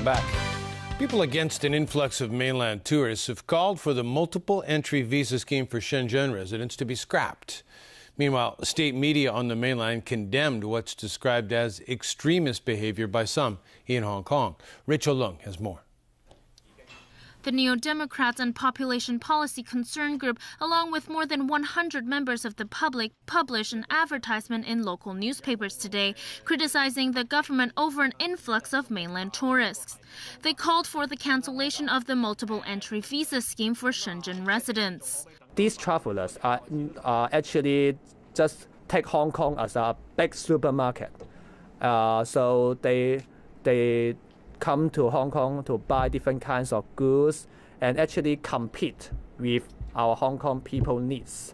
back. People against an influx of mainland tourists have called for the multiple entry visa scheme for Shenzhen residents to be scrapped. Meanwhile, state media on the mainland condemned what's described as extremist behavior by some in Hong Kong. Rachel Leung has more. The Neo-Democrats and Population Policy Concern Group, along with more than 100 members of the public, published an advertisement in local newspapers today, criticizing the government over an influx of mainland tourists. They called for the cancellation of the multiple entry visa scheme for Shenzhen residents. These travelers are actually just take Hong Kong as a big supermarket. So they come to Hong Kong to buy different kinds of goods and actually compete with our Hong Kong people needs.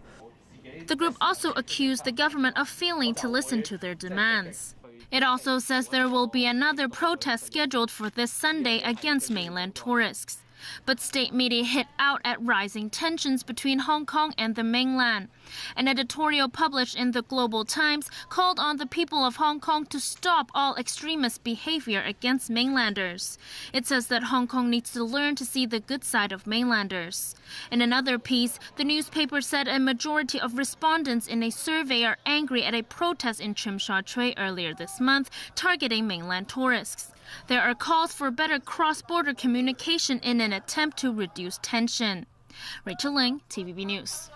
The group also accused the government of failing to listen to their demands. It also says there will be another protest scheduled for this Sunday against mainland tourists. But state media hit out at rising tensions between Hong Kong and the mainland. An editorial published in the Global Times called on the people of Hong Kong to stop all extremist behavior against mainlanders. It says that Hong Kong needs to learn to see the good side of mainlanders. In another piece, the newspaper said a majority of respondents in a survey are angry at a protest in Tsim Sha Tsui earlier this month targeting mainland tourists. There are calls for better cross-border communication in an attempt to reduce tension. Rachel Leung, TVB News.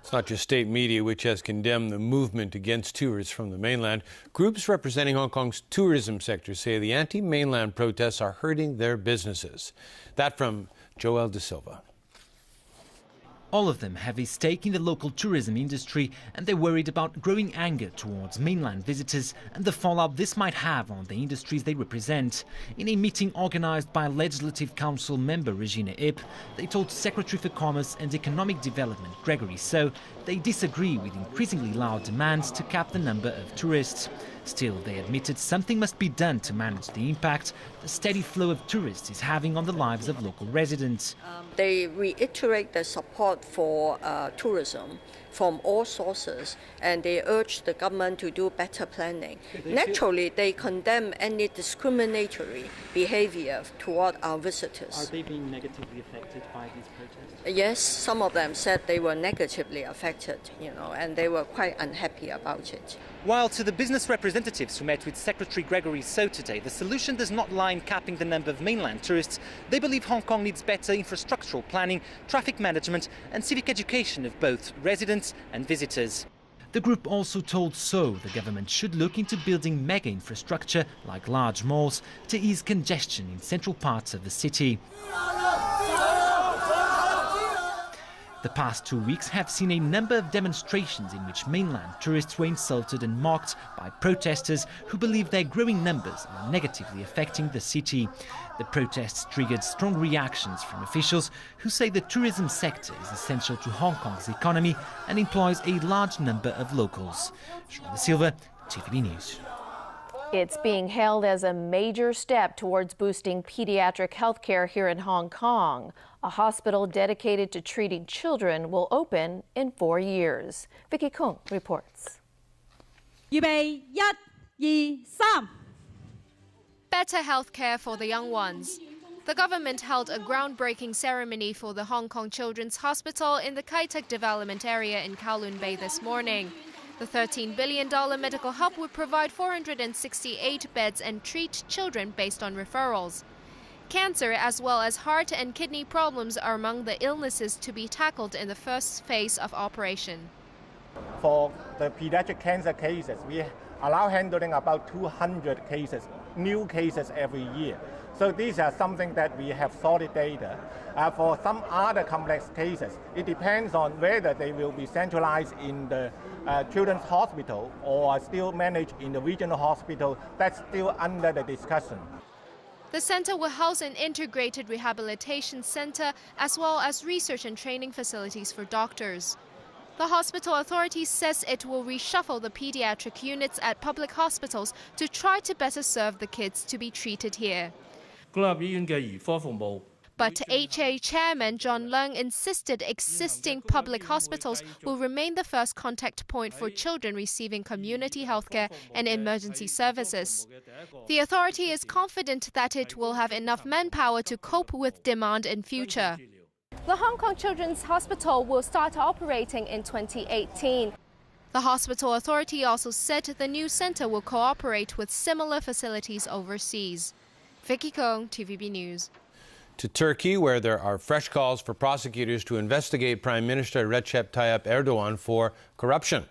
It's not just state media which has condemned the movement against tourists from the mainland. Groups representing Hong Kong's tourism sector say the anti-mainland protests are hurting their businesses. That from Joel De Silva. All of them have a stake in the local tourism industry, and they're worried about growing anger towards mainland visitors and the fallout this might have on the industries they represent. In a meeting organized by Legislative Council member Regina Ip, they told Secretary for Commerce and Economic Development Gregory So they disagree with increasingly loud demands to cap the number of tourists. Still, they admitted something must be done to manage the impact the steady flow of tourists is having on the lives of local residents. They reiterate their support for tourism from all sources, and they urge the government to do better planning. Naturally, they condemn any discriminatory behavior toward our visitors. Are they being negatively affected by these protests? Yes, some of them said they were negatively affected, and they were quite unhappy about it. While to the business representatives who met with Secretary Gregory So today, the solution does not lie in capping the number of mainland tourists. They believe Hong Kong needs better infrastructural planning, traffic management and civic education of both residents and visitors. The group also told So the government should look into building mega infrastructure like large malls to ease congestion in central parts of the city. The past 2 weeks have seen a number of demonstrations in which mainland tourists were insulted and mocked by protesters who believe their growing numbers are negatively affecting the city. The protests triggered strong reactions from officials who say the tourism sector is essential to Hong Kong's economy and employs a large number of locals. Joel De Silva, TVB News. It's being hailed as a major step towards boosting pediatric health care here in Hong Kong. A hospital dedicated to treating children will open in 4 years. Vicky Kung reports. 預備1、2、3 Better health care for the young ones. The government held a groundbreaking ceremony for the Hong Kong Children's Hospital in the Kai Tak development area in Kowloon Bay this morning. The $13 billion medical hub would provide 468 beds and treat children based on referrals. Cancer, as well as heart and kidney problems, are among the illnesses to be tackled in the first phase of operation. For the pediatric cancer cases, we allow handling about 200 cases, new cases every year. So these are something that we have solid data. For some other complex cases, it depends on whether they will be centralized in the children's hospital or still managed in the regional hospital. That's still under the discussion. The center will house an integrated rehabilitation center as well as research and training facilities for doctors. The hospital authority says it will reshuffle the pediatric units at public hospitals to try to better serve the kids to be treated here. But HA Chairman John Leung insisted existing public hospitals will remain the first contact point for children receiving community healthcare and emergency services. The authority is confident that it will have enough manpower to cope with demand in future. The Hong Kong Children's Hospital will start operating in 2018. The hospital authority also said the new centre will cooperate with similar facilities overseas. Vicky Kong, TVB News. To Turkey, where there are fresh calls for prosecutors to investigate Prime Minister Recep Tayyip Erdogan for corruption.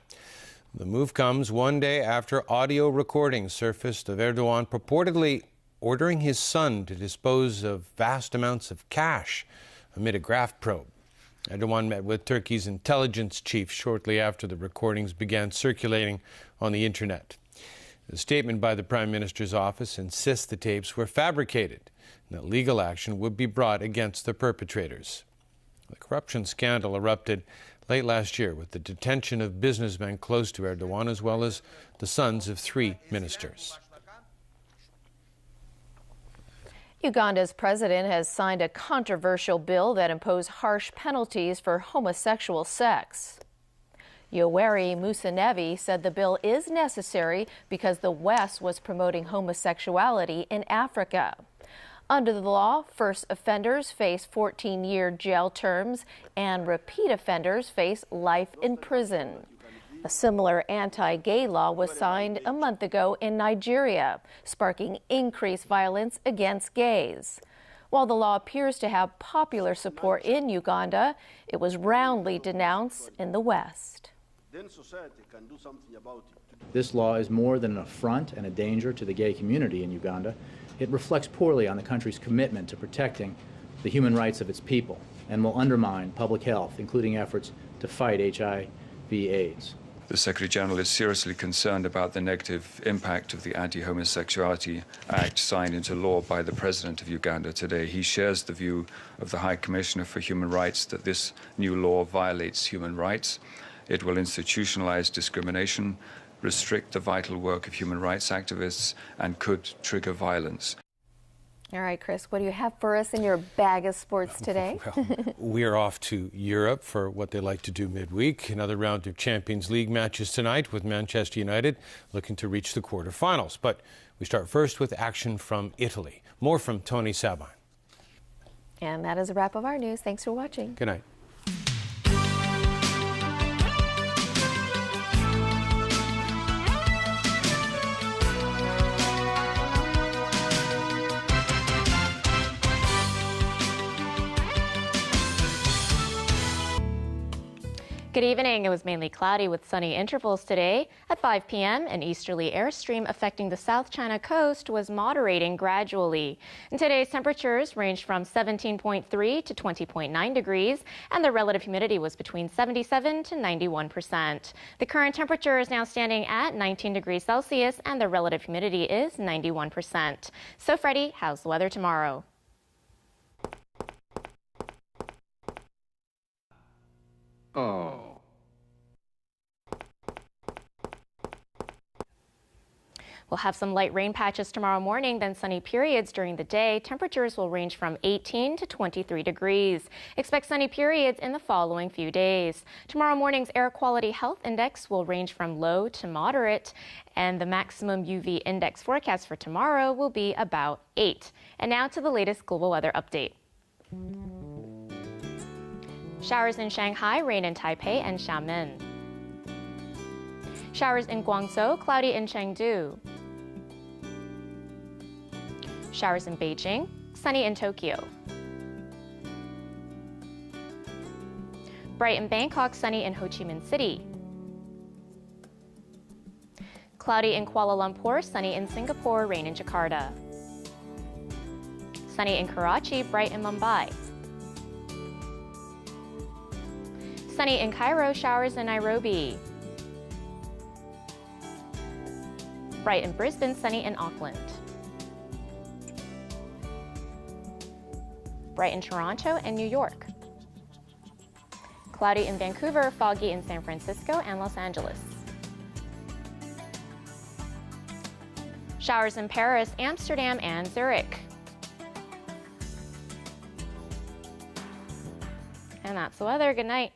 The move comes one day after audio recordings surfaced of Erdogan purportedly ordering his son to dispose of vast amounts of cash amid a graft probe. Erdogan met with Turkey's intelligence chief shortly after the recordings began circulating on the internet. A statement by the Prime Minister's office insists the tapes were fabricated and that legal action would be brought against the perpetrators. The corruption scandal erupted late last year with the detention of businessmen close to Erdogan, as well as the sons of 3 ministers. Uganda's president has signed a controversial bill that imposes harsh penalties for homosexual sex. Yoweri Museveni said the bill is necessary because the West was promoting homosexuality in Africa. Under the law, first offenders face 14-year jail terms and repeat offenders face life in prison. A similar anti-gay law was signed a month ago in Nigeria, sparking increased violence against gays. While the law appears to have popular support in Uganda, it was roundly denounced in the West. This law is more than an affront and a danger to the gay community in Uganda. It reflects poorly on the country's commitment to protecting the human rights of its people and will undermine public health, including efforts to fight HIV/AIDS. The Secretary General is seriously concerned about the negative impact of the Anti-Homosexuality Act signed into law by the President of Uganda today. He shares the view of the High Commissioner for Human Rights that this new law violates human rights. It will institutionalize discrimination, restrict the vital work of human rights activists, and could trigger violence. All right, Chris, what do you have for us in your bag of sports today? Well, we're off to Europe for what they like to do midweek. Another round of Champions League matches tonight with Manchester United looking to reach the quarterfinals. But we start first with action from Italy. More from Tony Sabine. And that is a wrap of our news. Thanks for watching. Good night. Good evening. It was mainly cloudy with sunny intervals today. At 5 p.m., an easterly airstream affecting the South China coast was moderating gradually. And today's temperatures ranged from 17.3 to 20.9 degrees, and the relative humidity was between 77 to 91%. The current temperature is now standing at 19 degrees Celsius, and the relative humidity is 91%. So, Freddie, how's the weather tomorrow? We'll have some light rain patches tomorrow morning, then sunny periods during the day. Temperatures will range from 18 to 23 degrees. Expect sunny periods in the following few days. Tomorrow morning's air quality health index will range from low to moderate, and the maximum UV index forecast for tomorrow will be about 8. And now to the latest global weather update. Showers in Shanghai, rain in Taipei and Xiamen. Showers in Guangzhou, cloudy in Chengdu. Showers in Beijing, sunny in Tokyo. Bright in Bangkok, sunny in Ho Chi Minh City. Cloudy in Kuala Lumpur, sunny in Singapore, rain in Jakarta. Sunny in Karachi, bright in Mumbai. Sunny in Cairo, showers in Nairobi. Bright in Brisbane, sunny in Auckland. Bright in Toronto and New York. Cloudy in Vancouver, foggy in San Francisco and Los Angeles. Showers in Paris, Amsterdam and Zurich. And that's the weather. Good night.